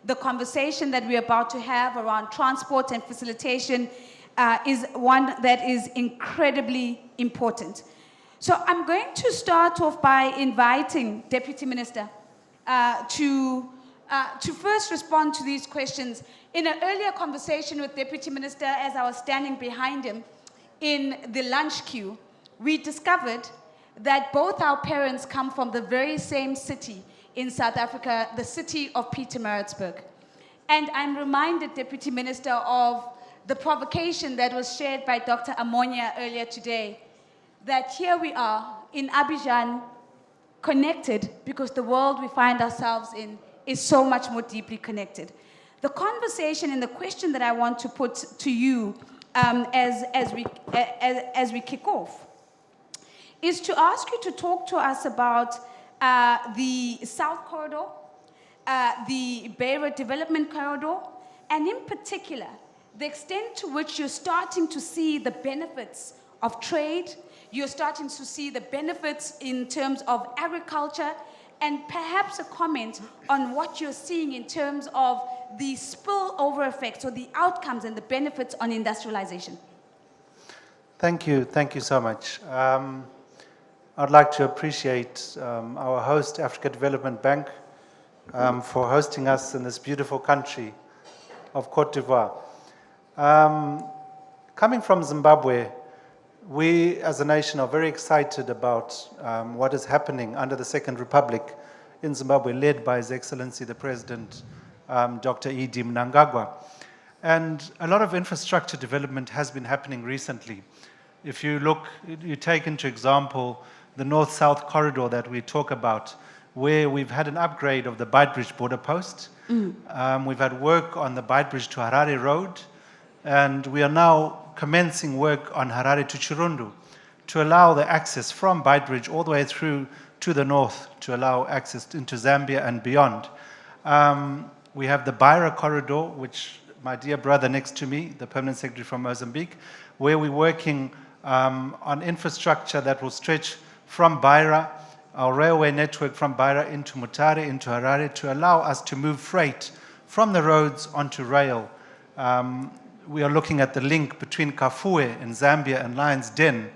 the conversation that we're about to have around transport and facilitation is one that is incredibly important. So I'm going to start off by inviting Deputy Minister to first respond to these questions. In an earlier conversation with Deputy Minister, as I was standing behind him in the lunch queue, we discovered that both our parents come from the very same city in South Africa, the city of Pietermaritzburg. And I'm reminded, Deputy Minister, of the provocation that was shared by Dr. Amonia earlier today, that here we are in Abidjan, connected because the world we find ourselves in is so much more deeply connected. The conversation and the question that I want to put to you as we kick off is to ask you to talk to us about the South Corridor, the Beira Development Corridor, and in particular, the extent to which you're starting to see the benefits of trade, you're starting to see the benefits in terms of agriculture, and perhaps a comment on what you're seeing in terms of the spillover effects or the outcomes and the benefits on industrialization. Thank you so much. I'd like to appreciate our host, Africa Development Bank, for hosting us in this beautiful country of Cote d'Ivoire. Coming from Zimbabwe, we as a nation are very excited about what is happening under the Second Republic in Zimbabwe, led by His Excellency the President, Dr. E.D. Mnangagwa. And a lot of infrastructure development has been happening recently. If you look, you take into example the North-South corridor that we talk about, where we've had an upgrade of the Beitbridge border post. We've had work on the Beitbridge to Harare Road, and we are now commencing work on Harare to Chirundu to allow the access from Beitbridge all the way through to the north to allow access into Zambia and beyond. We have the Beira corridor, which my dear brother next to me, the Permanent Secretary from Mozambique, where we're working on infrastructure that will stretch from Beira, our railway network from Beira into Mutare, into Harare, to allow us to move freight from the roads onto rail. We are looking at the link between Kafue in Zambia and Lion's Den,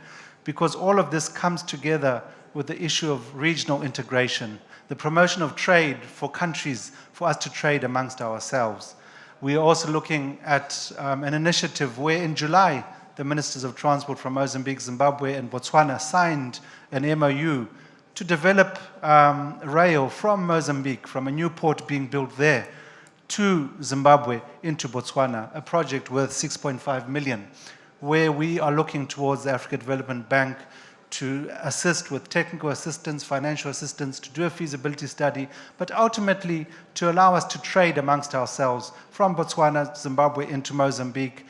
because all of this comes together with the issue of regional integration, the promotion of trade for countries, for us to trade amongst ourselves. We are also looking at an initiative where in July, the Ministers of Transport from Mozambique, Zimbabwe, and Botswana signed an MOU to develop rail from Mozambique, from a new port being built there, to Zimbabwe into Botswana, a project worth 6.5 million, where we are looking towards the Africa Development Bank to assist with technical assistance, financial assistance, to do a feasibility study, but ultimately to allow us to trade amongst ourselves from Botswana, Zimbabwe into Mozambique.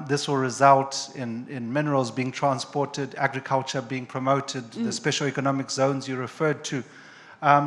This will result in minerals being transported, agriculture being promoted, the special economic zones you referred to.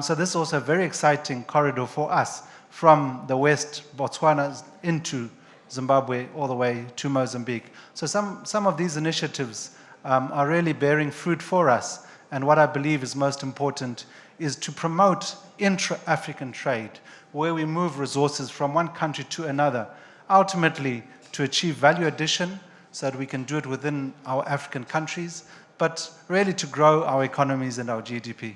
So this is also a very exciting corridor for us, from the west, Botswana, into Zimbabwe, all the way to Mozambique. So some of these initiatives are really bearing fruit for us. And what I believe is most important is to promote intra-African trade, where we move resources from one country to another, ultimately to achieve value addition so that we can do it within our African countries, but really to grow our economies and our GDP.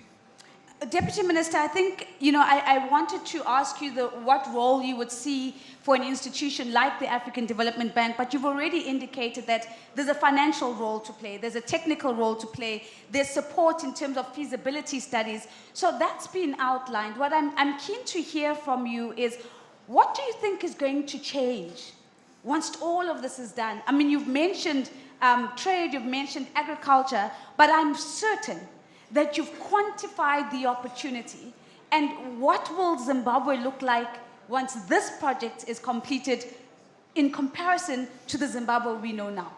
Deputy Minister, I think, I wanted to ask you what role you would see for an institution like the African Development Bank, but you've already indicated that there's a financial role to play, there's a technical role to play, there's support in terms of feasibility studies. So that's been outlined. What I'm keen to hear from you is, what do you think is going to change once all of this is done? I mean, you've mentioned trade, you've mentioned agriculture, but I'm certain that you've quantified the opportunity. And what will Zimbabwe look like once this project is completed in comparison to the Zimbabwe we know now?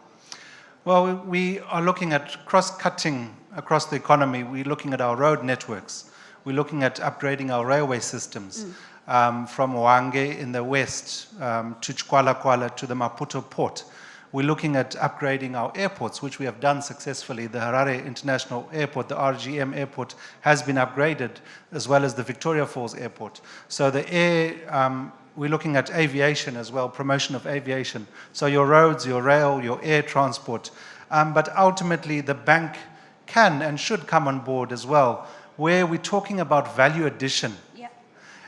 Well, we are looking at cross-cutting across the economy. We're looking at our road networks. We're looking at upgrading our railway systems from Hwange in the west to Chkwalakwala to the Maputo port. We're looking at upgrading our airports, which we have done successfully. The Harare International Airport, the RGM Airport, has been upgraded, as well as the Victoria Falls Airport. So the air we're looking at aviation as well, promotion of aviation. So your roads, your rail, your air transport. But ultimately, the bank can and should come on board as well, where we're talking about value addition. Yeah.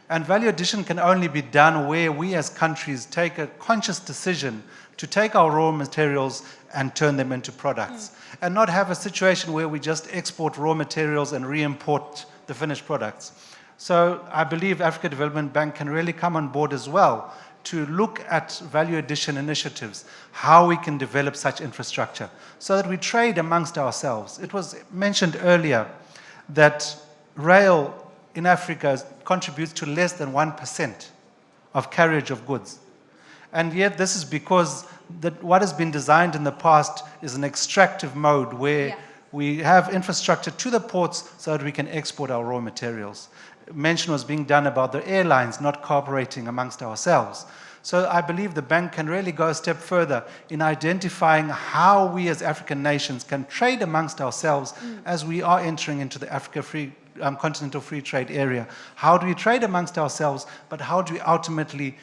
And value addition can only be done where we as countries take a conscious decision to take our raw materials and turn them into products, and not have a situation where we just export raw materials and re-import the finished products. So I believe Africa Development Bank can really come on board as well to look at value addition initiatives, how we can develop such infrastructure so that we trade amongst ourselves. It was mentioned earlier that rail in Africa contributes to less than 1% of carriage of goods. And yet this is because what has been designed in the past is an extractive mode where we have infrastructure to the ports so that we can export our raw materials. Mention was being done about the airlines not cooperating amongst ourselves. So I believe the bank can really go a step further in identifying how we as African nations can trade amongst ourselves as we are entering into the continental free trade area. How do we trade amongst ourselves, but how do we ultimately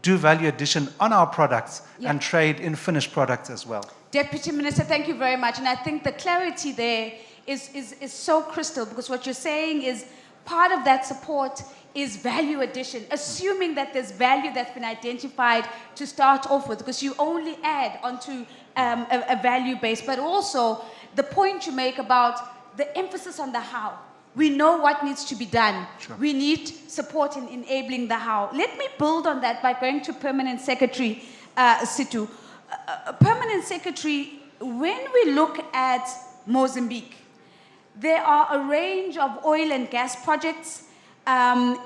do value addition on our products and trade in finished products as well? Deputy Minister, thank you very much. And I think the clarity there is so crystal, because what you're saying is part of that support is value addition, assuming that there's value that's been identified to start off with, because you only add onto a value base, but also the point you make about the emphasis on the how. We know what needs to be done. Sure. We need support in enabling the how. Let me build on that by going to Permanent Secretary Situ. Permanent Secretary, when we look at Mozambique, there are a range of oil and gas projects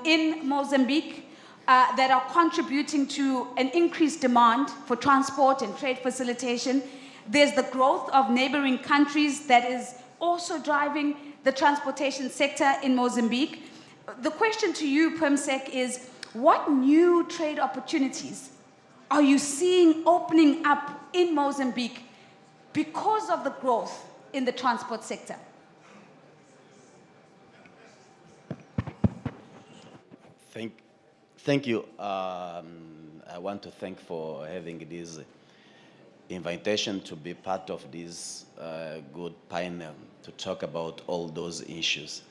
in Mozambique that are contributing to an increased demand for transport and trade facilitation. There's the growth of neighboring countries that is also driving the transportation sector in Mozambique. The question to you, PERMSEC, is what new trade opportunities are you seeing opening up in Mozambique because of the growth in the transport sector? Thank you. I want to thank for having this invitation to be part of this good panel to talk about all those issues.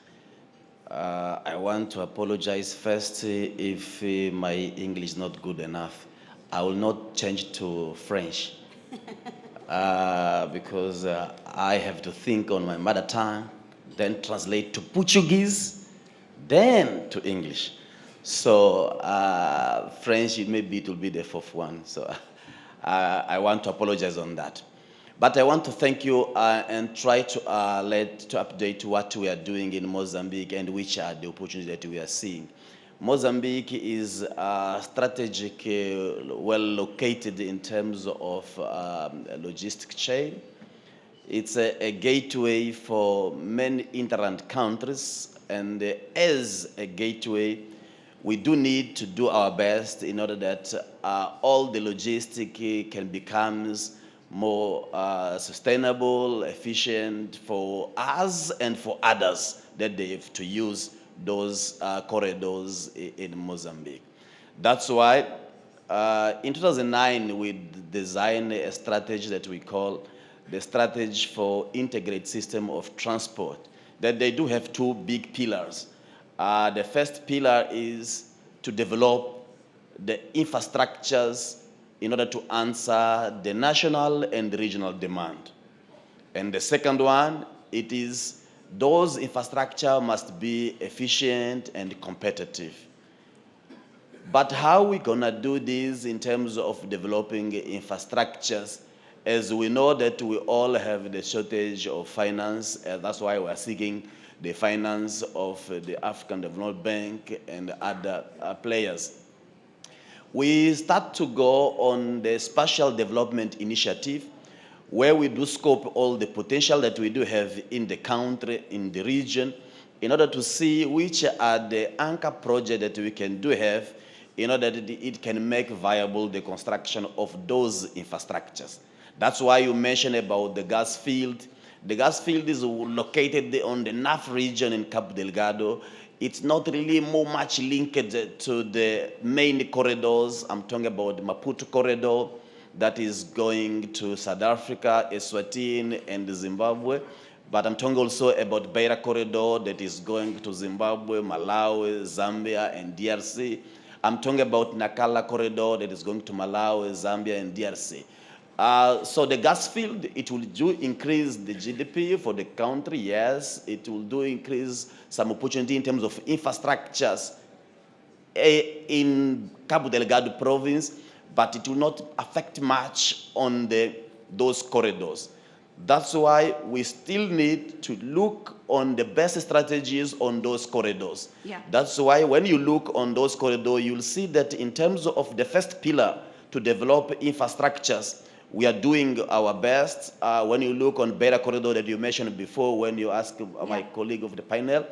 I want to apologize first if my English is not good enough. I will not change to French because I have to think on my mother tongue, then translate to Portuguese, then to English. So French, maybe it will be the fourth one. So I want to apologize on that. But I want to thank you and try to update what we are doing in Mozambique and which are the opportunities that we are seeing. Mozambique is strategic, well located in terms of logistic chain. It's a gateway for many interland countries, and as a gateway, we do need to do our best in order that all the logistic can become more sustainable, efficient for us and for others that they have to use those corridors in Mozambique. That's why in 2009 we designed a strategy that we call the Strategy for Integrated System of Transport, that they do have two big pillars. The first pillar is to develop the infrastructures in order to answer the national and regional demand. And the second one, it is those infrastructure must be efficient and competitive. But how are we gonna do this in terms of developing infrastructures, as we know that we all have the shortage of finance, and that's why we're seeking the finance of the African Development Bank and other players. We start to go on the Spatial Development Initiative, where we do scope all the potential that we do have in the country, in the region, in order to see which are the anchor projects that we can do have in order that it can make viable the construction of those infrastructures. That's why you mentioned about the gas field. The gas field is located on the NAF region in Cabo Delgado. It's not really more much linked to the main corridors. I'm talking about the Maputo corridor that is going to South Africa, Eswatini, and Zimbabwe. But I'm talking also about Beira corridor that is going to Zimbabwe, Malawi, Zambia, and DRC. I'm talking about Nakala corridor that is going to Malawi, Zambia, and DRC. So the gas field, it will do increase the GDP for the country, yes. It will do increase some opportunity in terms of infrastructures in Cabo Delgado province, but it will not affect much on those corridors. That's why we still need to look on the best strategies on those corridors. Yeah. That's why when you look on those corridors, you'll see that in terms of the first pillar to develop infrastructures, we are doing our best. When you look on Beira corridor that you mentioned before, when you ask my colleague of the panel,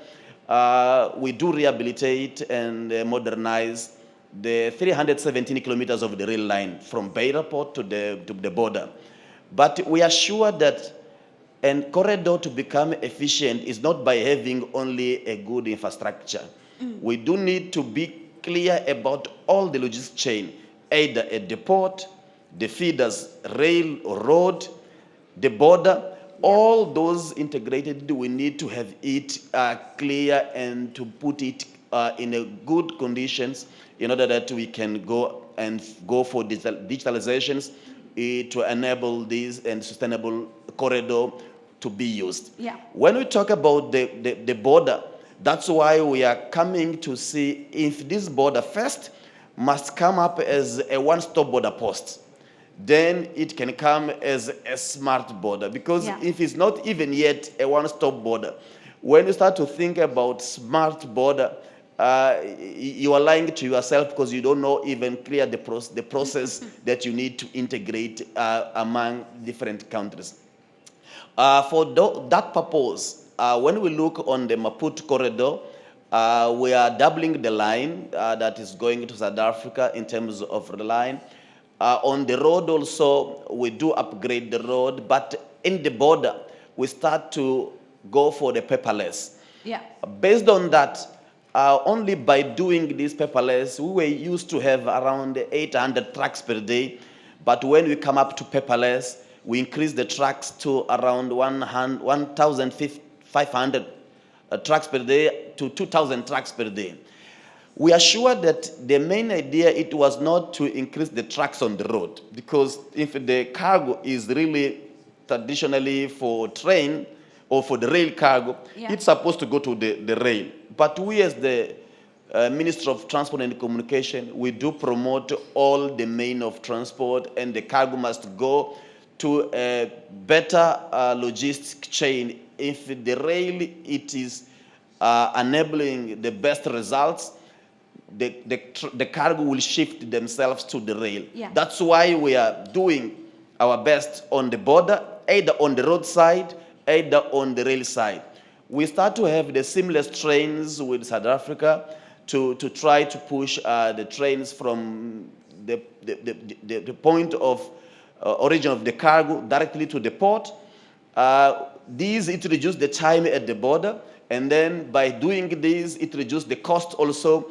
we do rehabilitate and modernize the 317 kilometers of the rail line from Beira port to the border. But we are sure that a corridor to become efficient is not by having only a good infrastructure. We do need to be clear about all the logistics chain, either at the port, the feeders, rail or road, the border, all those integrated, we need to have it clear and to put it in a good conditions in order that we can go for digitalizations to enable this and sustainable corridor to be used. Yeah. When we talk about the border, that's why we are coming to see if this border first must come up as a one-stop border post. Then it can come as a smart border. Because if it's not even yet a one-stop border, when you start to think about smart border, you are lying to yourself because you don't know even clear the process that you need to integrate among different countries. For that purpose, when we look on the Maputo corridor, we are doubling the line that is going to South Africa in terms of the line. On the road also, we do upgrade the road, but in the border, we start to go for the paperless. Yeah. Based on that, only by doing this paperless, we were used to have around 800 trucks per day, but when we come up to paperless, we increase the trucks to around 1,500 trucks per day to 2,000 trucks per day. We are sure that the main idea, it was not to increase the trucks on the road, because if the cargo is really traditionally for train or for the rail cargo, it's supposed to go to the rail. But we as the Ministry of Transport and Communication, we do promote all the main of transport, and the cargo must go to a better logistic chain. If the rail, it is enabling the best results, the cargo will shift themselves to the rail. Yeah. That's why we are doing our best on the border, either on the road side, either on the rail side. We start to have the seamless trains with South Africa to try to push the trains from the point of origin of the cargo directly to the port. These, it reduces the time at the border, and then by doing this, it reduces the cost also.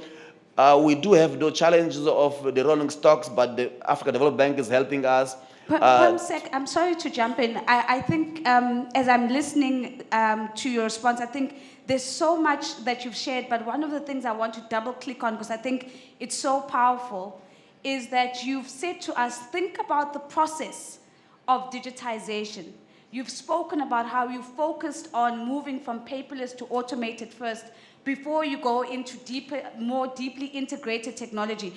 We do have the challenges of the rolling stocks, but the Africa Development Bank is helping us. One sec, I'm sorry to jump in. I think as I'm listening to your response, I think there's so much that you've shared, but one of the things I want to double click on, because I think it's so powerful, is that you've said to us, think about the process of digitization. You've spoken about how you focused on moving from paperless to automated first, before you go into deeper, more deeply integrated technology.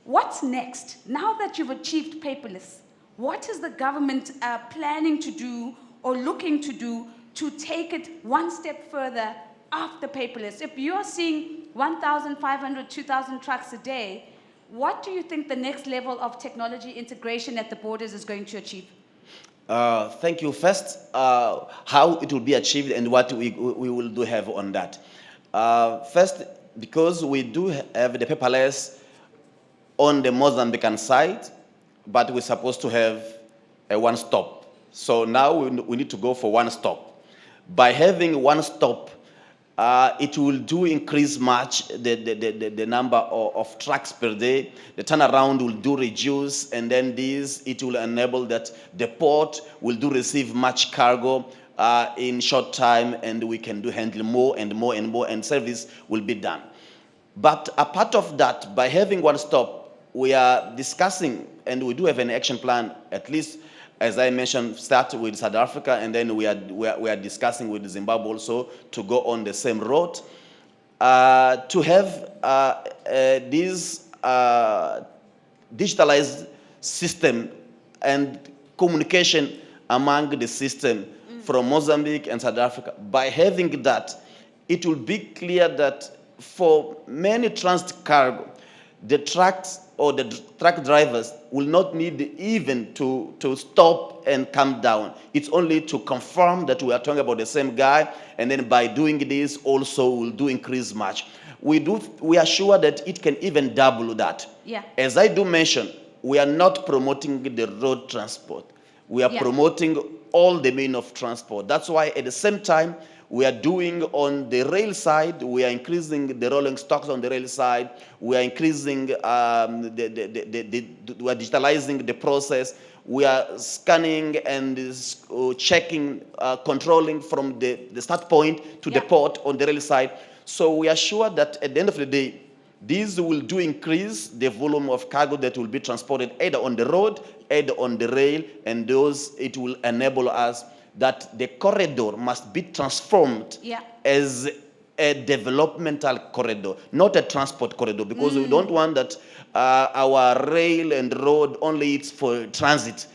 What's next? Now that you've achieved paperless, what is the government planning to do or looking to do to take it one step further after paperless? If you're seeing 1,500, 2,000 trucks a day, what do you think the next level of technology integration at the borders is going to achieve? Thank you. First, how it will be achieved and what we will do have on that. First, because we do have the paperless on the Mozambican side, but we're supposed to have a one-stop. So now we need to go for one-stop. By having one-stop, It will do increase much the number of trucks per day. The turnaround will do reduce, and then it will enable that the port will do receive much cargo in short time, and we can handle more and more and more, and service will be done. But a part of that, by having one stop, we are discussing, and we do have an action plan, at least, as I mentioned, start with South Africa, and then we are discussing with Zimbabwe also to go on the same road, to have this digitalized system and communication among the system from Mozambique and South Africa. By having that, it will be clear that for many transit cargo, the trucks or the truck drivers will not need even to stop and come down. It's only to confirm that we are talking about the same guy, and then by doing this also will do increase much. We are sure that it can even double that. Yeah. As I do mention, we are not promoting the road transport. We are promoting all the means of transport. That's why at the same time, we are doing on the rail side, we are increasing the rolling stocks on the rail side. We are increasing, we are digitalizing the process. We are scanning and checking, controlling from the start point to the port on the rail side. So we are sure that at the end of the day, these will do increase the volume of cargo that will be transported either on the road, either on the rail, and it will enable us that the corridor must be transformed as a developmental corridor, not a transport corridor, because we don't want that our rail and road only it's for transit.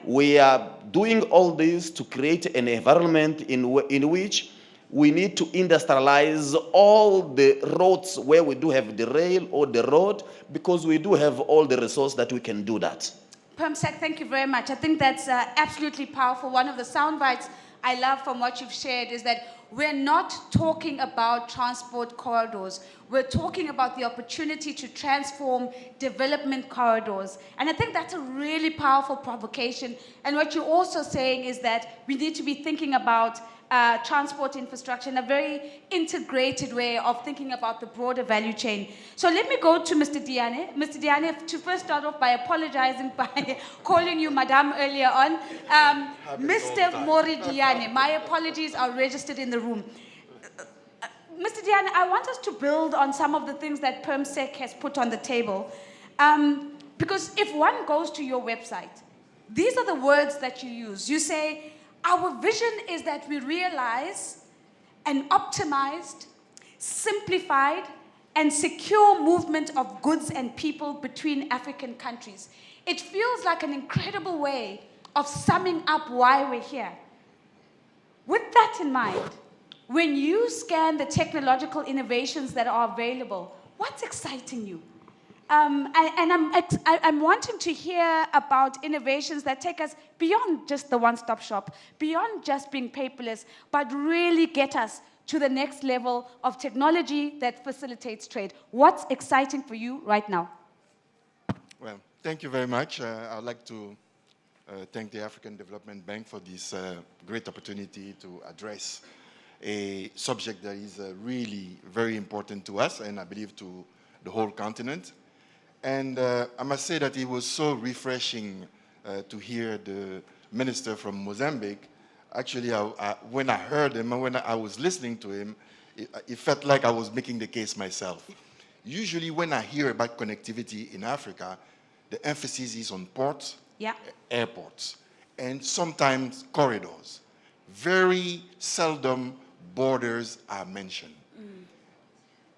We are doing all this to create an environment in which we need to industrialize all the roads where we do have the rail or the road, because we do have all the resources that we can do that. Permsec, thank you very much. I think that's absolutely powerful. One of the sound bites I love from what you've shared is that we're not talking about transport corridors. We're talking about the opportunity to transform development corridors. And I think that's a really powerful provocation. And what you're also saying is that we need to be thinking about transport infrastructure in a very integrated way of thinking about the broader value chain. So let me go to Mr. Diane. Mr. Diane, to first start off by apologizing by calling you Madame earlier on. Mr. Mori Diane, my apologies are registered in the room. Mr. Diane, I want us to build on some of the things that Permsec has put on the table. Because if one goes to your website, these are the words that you use. You say, our vision is that we realize an optimized, simplified, and secure movement of goods and people between African countries. It feels like an incredible way of summing up why we're here. With that in mind, when you scan the technological innovations that are available, what's exciting you? And I'm wanting to hear about innovations that take us beyond just the one-stop shop, beyond just being paperless, but really get us to the next level of technology that facilitates trade. What's exciting for you right now? Well, thank you very much. I'd like to thank the African Development Bank for this great opportunity to address a subject that is really very important to us, and I believe to the whole continent. And I must say that it was so refreshing to hear the minister from Mozambique. Actually, when I heard him and when I was listening to him, it felt like I was making the case myself. Usually when I hear about connectivity in Africa, the emphasis is on ports, airports, and sometimes corridors. Very seldom borders are mentioned.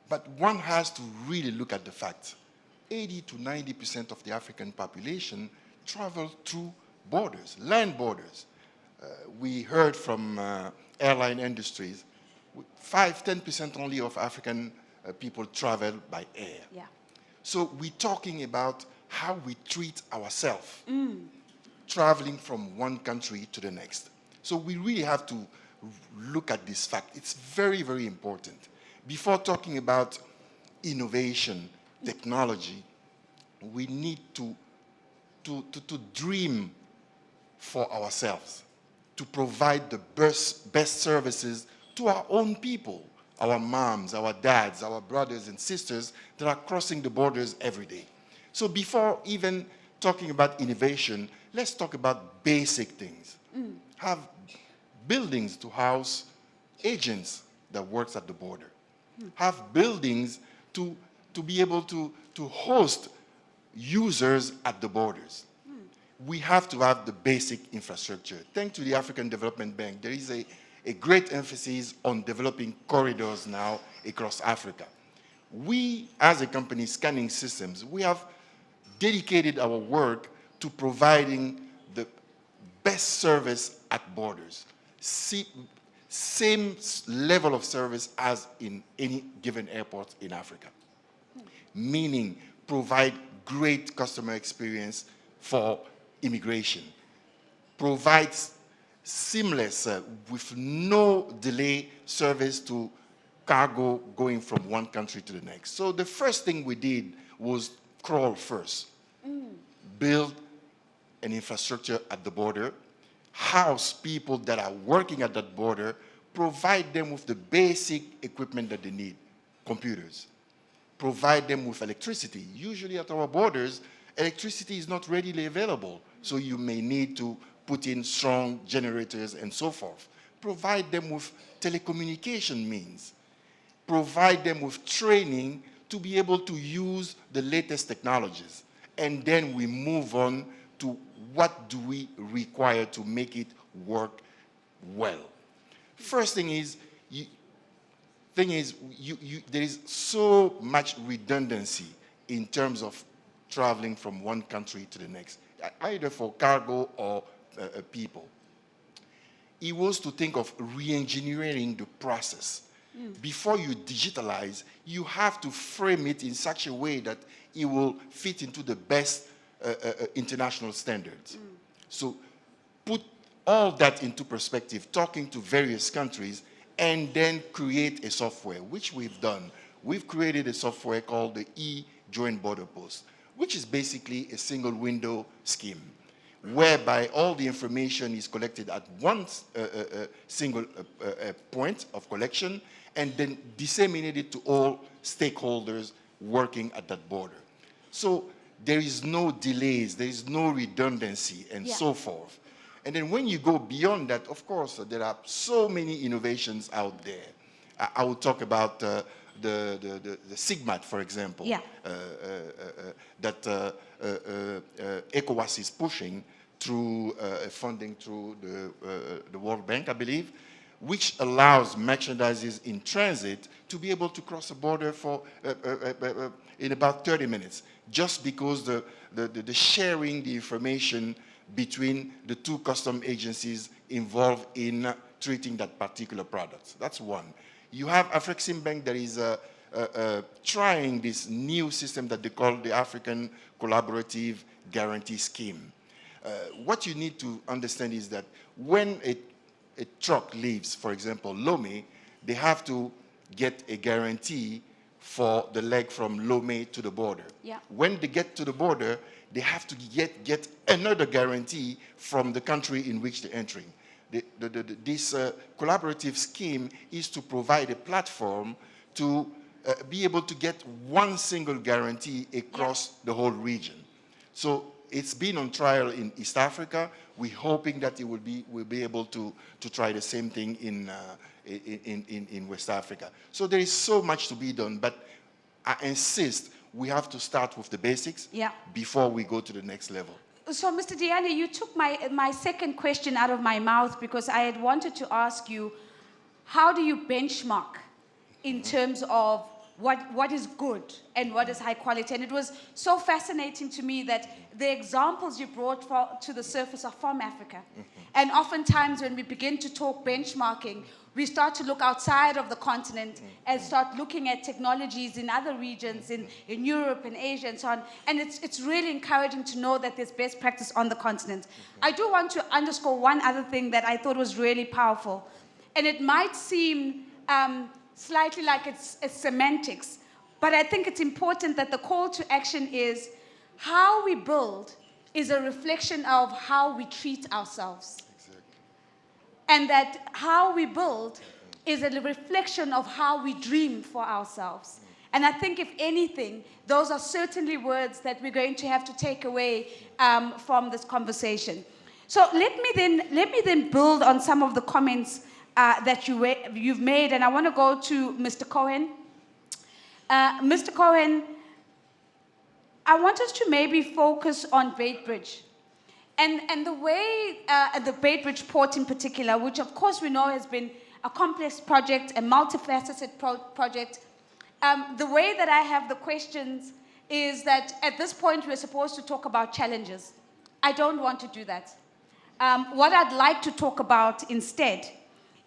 But one has to really look at the fact 80 to 90% of the African population travel through borders, land borders. We heard from airline industries, 5–10% only of African people travel by air. So we're talking about how we treat ourselves, traveling from one country to the next. So we really have to look at this fact. It's very, very important. Before talking about innovation, technology, we need to dream for ourselves, to provide the best services to our own people, our moms, our dads, our brothers and sisters that are crossing the borders every day. So before even talking about innovation, let's talk about basic things. Have buildings to house agents that works at the border. Have buildings to be able to host users at the borders. We have to have the basic infrastructure. Thanks to the African Development Bank, there is a great emphasis on developing corridors now across Africa. We, as a company, Scanning Systems, we have dedicated our work to providing the best service at borders. Same level of service as in any given airport in Africa. Meaning, provide great customer experience for immigration. Provides seamless, with no delay, service to cargo going from one country to the next. So the first thing we did was crawl first. Build an infrastructure at the border, house people that are working at that border, provide them with the basic equipment that they need, computers. Provide them with electricity. Usually at our borders, electricity is not readily available, so you may need to put in strong generators and so forth. Provide them with telecommunication means. Provide them with training to be able to use the latest technologies. And then we move on to what do we require to make it work well. First thing is, there is so much redundancy in terms of traveling from one country to the next, either for cargo or people. It was to think of re-engineering the process. Before you digitalize, you have to frame it in such a way that it will fit into the best international standards. So put all that into perspective, talking to various countries, and then create a software, which we've done. We've created a software called the e-Joint Border Post, which is basically a single window scheme, whereby all the information is collected at one single point of collection, and then disseminated to all stakeholders working at that border. So there is no delays, there is no redundancy, and so forth. And then when you go beyond that, of course, there are so many innovations out there. I will talk about the SIGMAT, for example, that ECOWAS is pushing through funding through the World Bank, I believe, which allows merchandises in transit to be able to cross a border for in about 30 minutes, just because the sharing the information between the two custom agencies involved in treating that particular product. That's one. You have Afreximbank that is trying this new system that they call the African Collaborative Guarantee Scheme. What you need to understand is that when a truck leaves, for example, Lomé, they have to get a guarantee for the leg from Lomé to the border. When they get to the border, they have to get another guarantee from the country in which they're entering. This collaborative scheme is to provide a platform to be able to get one single guarantee across the whole region. So it's been on trial in East Africa. We're hoping that we'll be able to try the same thing in West Africa. So there is so much to be done, but I insist we have to start with the basics before we go to the next level. So, Mr. Diane, you took my second question out of my mouth, because I had wanted to ask you, how do you benchmark in terms of what is good and what is high quality? And it was so fascinating to me that the examples you brought to the surface are from Africa. And oftentimes when we begin to talk benchmarking, we start to look outside of the continent and start looking at technologies in other regions, in Europe and Asia and so on. And it's really encouraging to know that there's best practice on the continent. I do want to underscore one other thing that I thought was really powerful. And it might seem slightly like it's semantics, but I think it's important that the call to action is how we build is a reflection of how we treat ourselves. And that how we build is a reflection of how we dream for ourselves. And I think, if anything, those are certainly words that we're going to have to take away from this conversation. So let me then build on some of the comments that you've made, and I want to go to Mr. Cohen. Mr. Cohen, I want us to maybe focus on Beitbridge. And the way the Beitbridge port in particular, which of course we know has been a complex project, a multifaceted project, the way that I have the questions is that at this point we're supposed to talk about challenges. I don't want to do that. What I'd like to talk about instead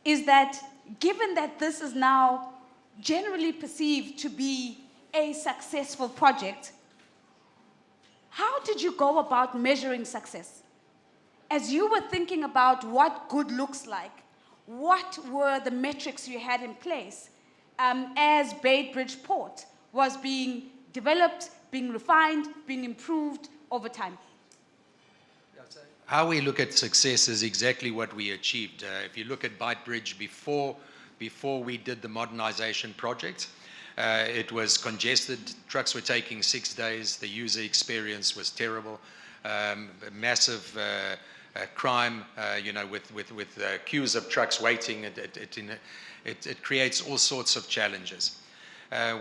is that, given that this is now generally perceived to be a successful project, how did you go about measuring success? As you were thinking about what good looks like, what were the metrics you had in place as Beitbridge Port was being developed, being refined, being improved over time? How we look at success is exactly what we achieved. If you look at Beitbridge before we did the modernization project, it was congested. Trucks were taking 6 days. The user experience was terrible. Massive crime, with queues of trucks waiting. It creates all sorts of challenges.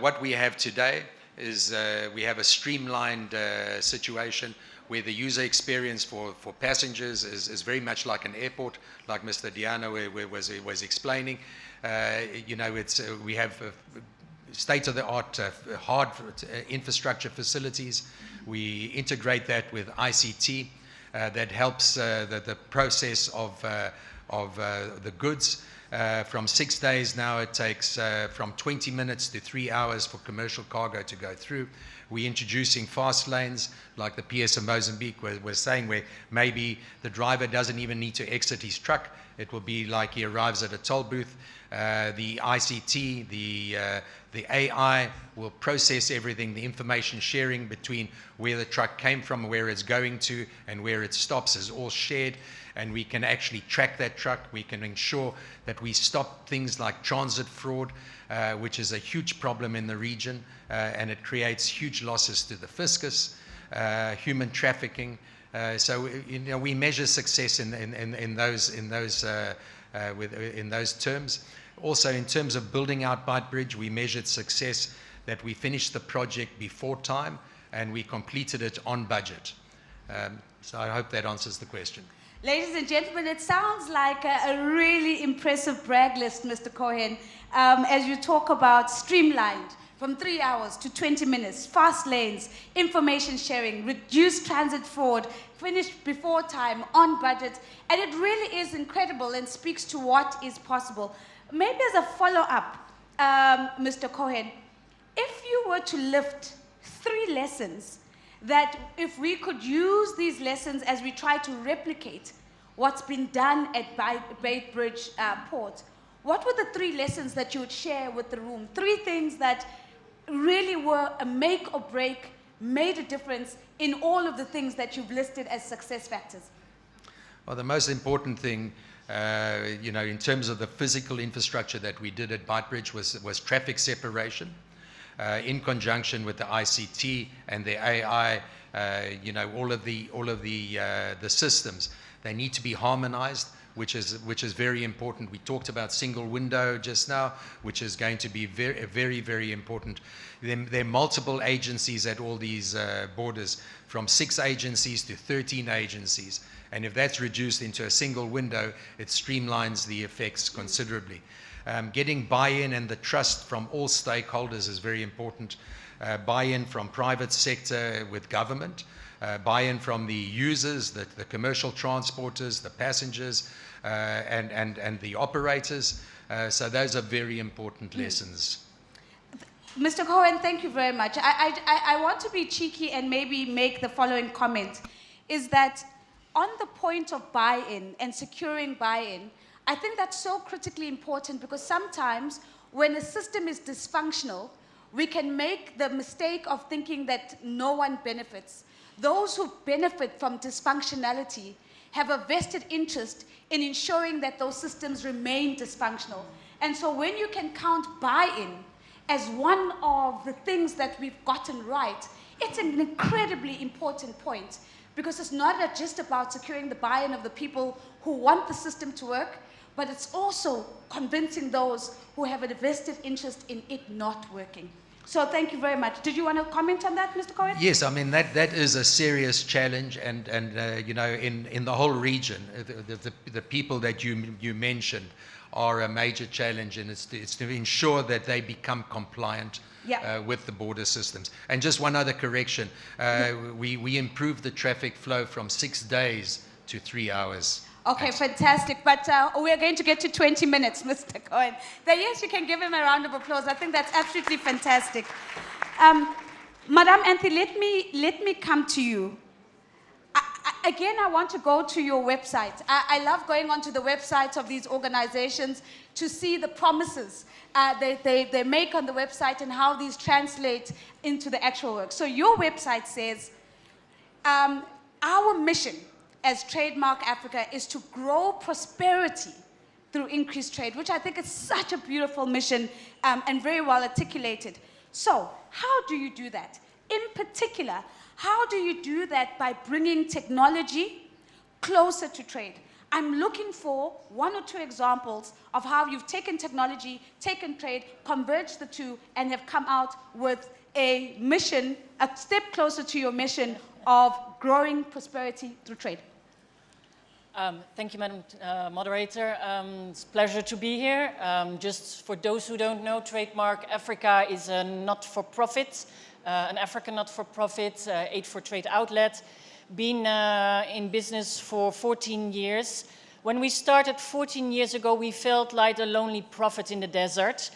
What we have today is we have a streamlined situation where the user experience for passengers is very much like an airport, like Mr. Diano was explaining. We have state-of-the-art hard infrastructure facilities. We integrate that with ICT that helps the process of the goods. From 6 days now, it takes from 20 minutes to 3 hours for commercial cargo to go through. We're introducing fast lanes, like the PS of Mozambique was saying, where maybe the driver doesn't even need to exit his truck. It will be like he arrives at a toll booth. The ICT, the AI will process everything, the information sharing between where the truck came from, where it's going to, and where it stops is all shared. And we can actually track that truck. We can ensure that we stop things like transit fraud, which is a huge problem in the region, and it creates huge losses to the fiscus, human trafficking. So we measure success in those terms. Also, in terms of building out Beitbridge, we measured success that we finished the project before time and we completed it on budget. So I hope that answers the question. Ladies and gentlemen, it sounds like a really impressive brag list, Mr. Cohen, as you talk about streamlined from 3 hours to 20 minutes, fast lanes, information sharing, reduced transit fraud, finished before time, on budget, and it really is incredible and speaks to what is possible. Maybe as a follow-up, Mr. Cohen, if you were to lift 3 lessons that if we could use these lessons as we try to replicate what's been done at Beitbridge Port, what were the 3 lessons that you would share with the room? 3 things that really were a make or break, made a difference in all of the things that you've listed as success factors? Well, the most important thing, in terms of the physical infrastructure that we did at Beitbridge was traffic separation. In conjunction with the ICT and the AI, all of the systems, they need to be harmonized, which is very important. We talked about single window just now, which is going to be very, very, very important. There are multiple agencies at all these borders, from 6 agencies to 13 agencies. And if that's reduced into a single window, it streamlines the effects considerably. Getting buy-in and the trust from all stakeholders is very important. Buy-in from private sector with government, buy-in from the users, the commercial transporters, the passengers, and the operators. So those are very important lessons. Mr. Cohen, thank you very much. I want to be cheeky and maybe make the following comment, is that on the point of buy-in and securing buy-in, I think that's so critically important, because sometimes when a system is dysfunctional, we can make the mistake of thinking that no one benefits. Those who benefit from dysfunctionality have a vested interest in ensuring that those systems remain dysfunctional. And so when you can count buy-in as one of the things that we've gotten right, it's an incredibly important point, because it's not just about securing the buy-in of the people who want the system to work, but it's also convincing those who have a vested interest in it not working. So thank you very much. Did you want to comment on that, Mr. Cohen? Yes, I mean, that is a serious challenge, and you know, in the whole region, the people that you mentioned are a major challenge, and it's to ensure that they become compliant with the border systems. And just one other correction, we improved the traffic flow from 6 days to 3 hours. Okay, fantastic. But we are going to get to 20 minutes, Mr. Cohen. Yes, you can give him a round of applause. I think that's absolutely fantastic. Madam Anthony, let me come to you. Again, I want to go to your website. I love going onto the websites of these organizations to see the promises they make on the website and how these translate into the actual work. So your website says, our mission as Trademark Africa is to grow prosperity through increased trade, which I think is such a beautiful mission and very well articulated. So how do you do that? In particular, how do you do that by bringing technology closer to trade? I'm looking for 1 or 2 examples of how you've taken technology, taken trade, converged the two, and have come out with a mission, a step closer to your mission of growing prosperity through trade. Thank you, Madam Moderator. It's a pleasure to be here. Just for those who don't know, Trademark Africa is a not-for-profit, an African not-for-profit, Aid for Trade outlet, been in business for 14 years. When we started 14 years ago, we felt like a lonely prophet in the desert.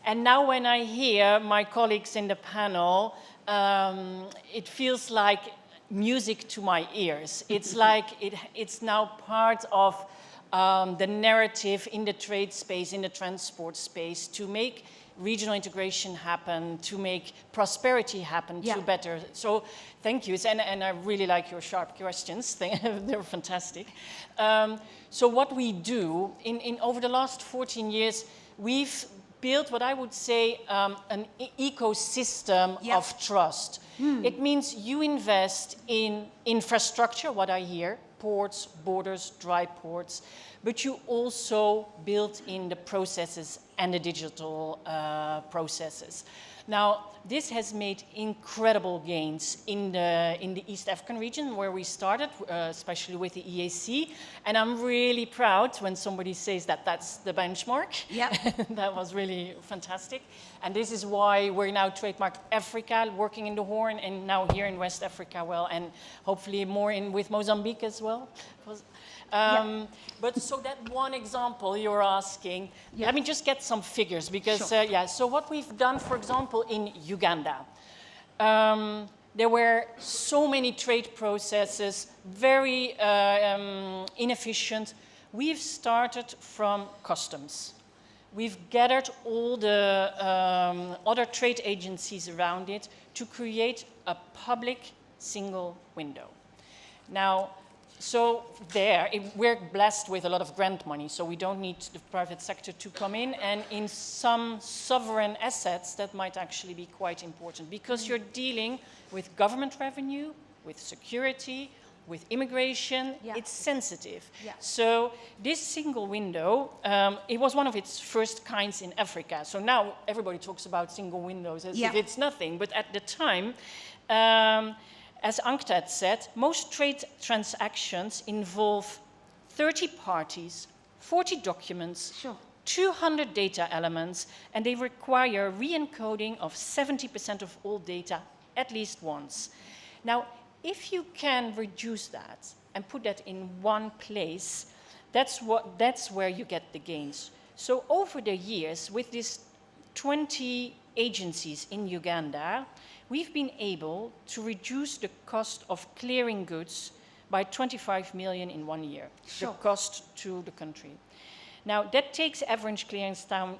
And now when I hear my colleagues in the panel, it feels like music to my ears. It's like it's now part of the narrative in the trade space, in the transport space, to make regional integration happen, to make prosperity happen, to better. So thank you, and I really like your sharp questions. They're fantastic. So what we do, over the last 14 years, we've built what I would say an ecosystem of trust. It means you invest in infrastructure, what I hear, ports, borders, dry ports, but you also build in the processes and the digital processes. Now, this has made incredible gains in the East African region where we started, especially with the EAC. And I'm really proud when somebody says that that's the benchmark. Yeah. That was really fantastic. And this is why we're now Trademark Africa, working in the Horn, and now here in West Africa, well, and hopefully more with Mozambique as well. But so that one example you're asking, let me just get some figures because, so what we've done, for example, in Uganda, there were so many trade processes, very inefficient. We've started from customs. We've gathered all the other trade agencies around it to create a public single window. Now, so we're blessed with a lot of grant money, so we don't need the private sector to come in. And in some sovereign assets, that might actually be quite important because you're dealing with government revenue, with security, with immigration. It's sensitive. So this single window, it was one of its first kinds in Africa. So now everybody talks about single windows as if it's nothing. But at the time, as Ankta said, most trade transactions involve 30 parties, 40 documents, 200 data elements, and they require re-encoding of 70% of all data at least once. Now, if you can reduce that and put that in one place, that's where you get the gains. So over the years, with these 20 agencies in Uganda, we've been able to reduce the cost of clearing goods by 25 million in 1 year, the cost to the country. Now, that takes average clearance time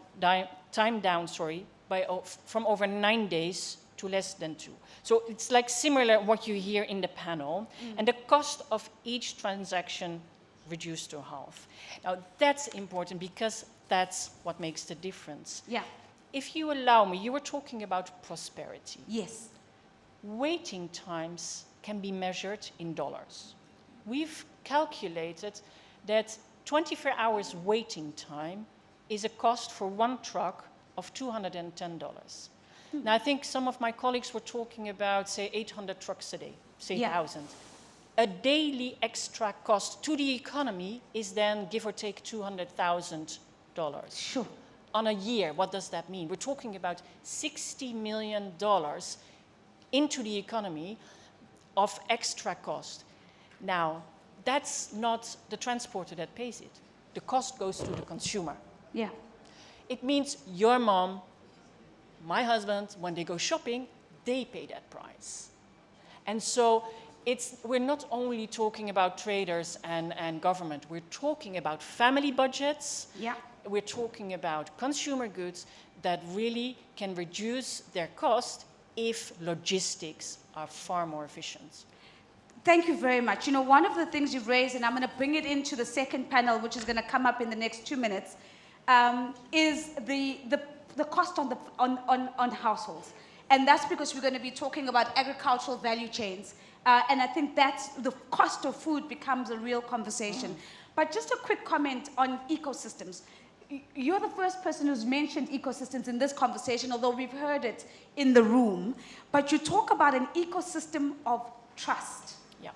down from over 9 days to less than 2. So it's like similar what you hear in the panel, and the cost of each transaction reduced to half. Now that's important because that's what makes the difference. Yeah. If you allow me, you were talking about prosperity. Yes. Waiting times can be measured in dollars. We've calculated that 24 hours waiting time is a cost for one truck of $210. Now, I think some of my colleagues were talking about, say, 800 trucks a day, say 1,000. A daily extra cost to the economy is then, give or take, $200,000. Sure. On a year, what does that mean? We're talking about $60 million into the economy of extra cost. Now, that's not the transporter that pays it. The cost goes to the consumer. Yeah. It means your mom, my husband, when they go shopping, they pay that price. And so we're not only talking about traders and government, we're talking about family budgets. Yeah. We're talking about consumer goods that really can reduce their cost if logistics are far more efficient. Thank you very much. You know, one of the things you've raised, and I'm going to bring it into the second panel, which is going to come up in the next 2 minutes, is the cost on households. And that's because we're going to be talking about agricultural value chains. And I think that's the cost of food becomes a real conversation. But just a quick comment on ecosystems. You're the first person who's mentioned ecosystems in this conversation, although we've heard it in the room. But you talk about an ecosystem of trust. Yeah.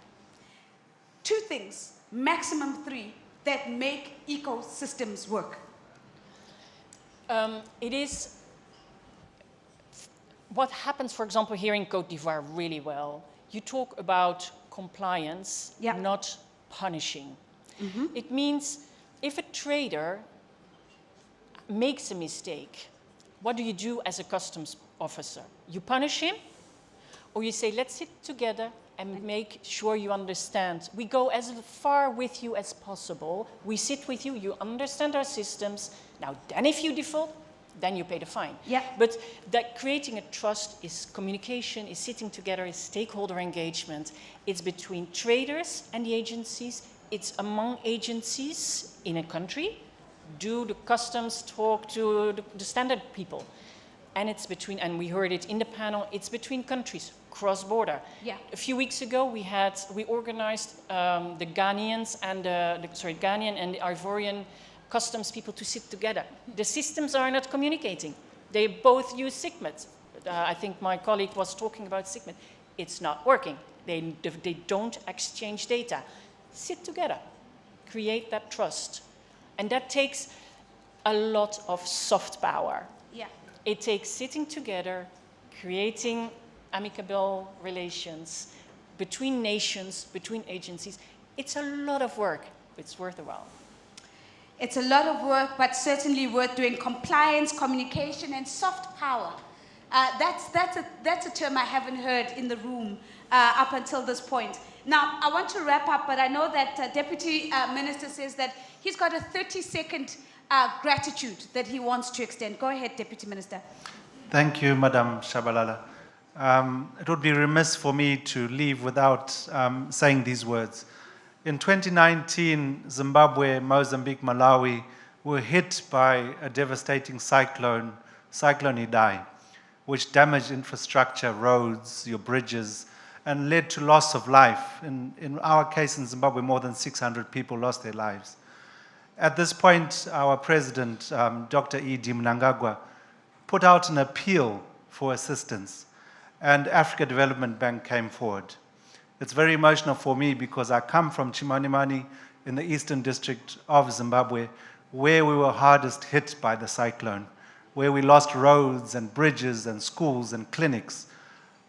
2 things, maximum 3, that make ecosystems work. It is what happens, for example, here in Côte d'Ivoire really well. You talk about compliance, not punishing. It means if a trader makes a mistake, what do you do as a customs officer? You punish him, or you say, let's sit together and make sure you understand. We go as far with you as possible. We sit with you, you understand our systems. Now, then if you default, then you pay the fine. Yeah. But that creating a trust is communication, is sitting together, is stakeholder engagement. It's between traders and the agencies. It's among agencies in a country. Do the customs talk to the standard people? And it's between, and we heard it in the panel, it's between countries, cross-border. Yeah. A few weeks ago, we organized the Ghanaians and Ghanaian and the Ivorian customs people to sit together. The systems are not communicating. They both use SIGMET. I think my colleague was talking about SIGMET. It's not working. They don't exchange data. Sit together, create that trust. And that takes a lot of soft power. Yeah. It takes sitting together, creating amicable relations between nations, between agencies. It's a lot of work. It's worth a while. It's a lot of work, but certainly worth doing. Compliance, communication, and soft power. That's a term I haven't heard in the room up until this point. Now, I want to wrap up, but I know that Deputy Minister says that he's got a 30-second gratitude that he wants to extend. Go ahead, Deputy Minister. Thank you, Madam Shabalala. It would be remiss for me to leave without saying these words. In 2019, Zimbabwe, Mozambique, Malawi were hit by a devastating cyclone Idai, which damaged infrastructure, roads, your bridges, and led to loss of life. In our case in Zimbabwe, more than 600 people lost their lives. At this point, our president, Dr. E.D. Mnangagwa, put out an appeal for assistance, and Africa Development Bank came forward. It's very emotional for me because I come from Chimanimani in the eastern district of Zimbabwe, where we were hardest hit by the cyclone, where we lost roads and bridges and schools and clinics.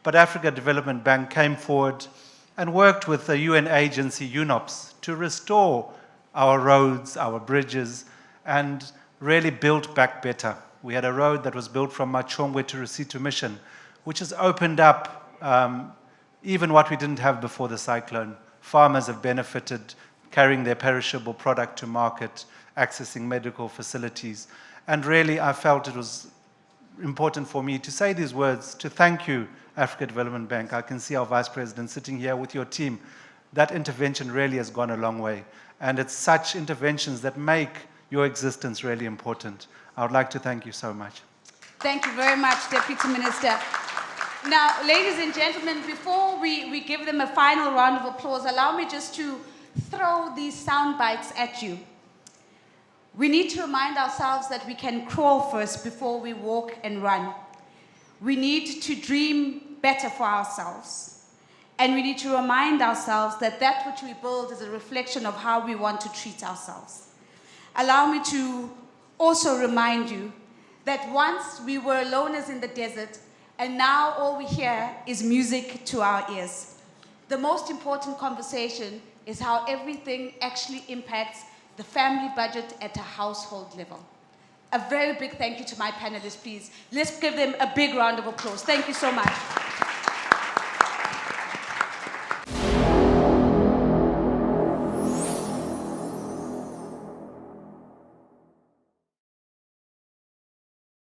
But Africa Development Bank came forward and worked with the UN agency UNOPS to restore our roads, our bridges, and really built back better. We had a road that was built from Machongwe to Resitu Mission, which has opened up even what we didn't have before the cyclone. Farmers have benefited, carrying their perishable product to market, accessing medical facilities. And really, I felt it was important for me to say these words, to thank you, Africa Development Bank. I can see our Vice President sitting here with your team. That intervention really has gone a long way. And it's such interventions that make your existence really important. I would like to thank you so much. Thank you very much, Deputy Minister. Now, ladies and gentlemen, before we give them a final round of applause, allow me just to throw these sound bites at you. We need to remind ourselves that we can crawl first before we walk and run. We need to dream better for ourselves. And we need to remind ourselves that that which we build is a reflection of how we want to treat ourselves. Allow me to also remind you that once we were loners in the desert, and now all we hear is music to our ears. The most important conversation is how everything actually impacts the family budget at a household level. A very big thank you to my panelists, please. Let's give them a big round of applause. Thank you so much.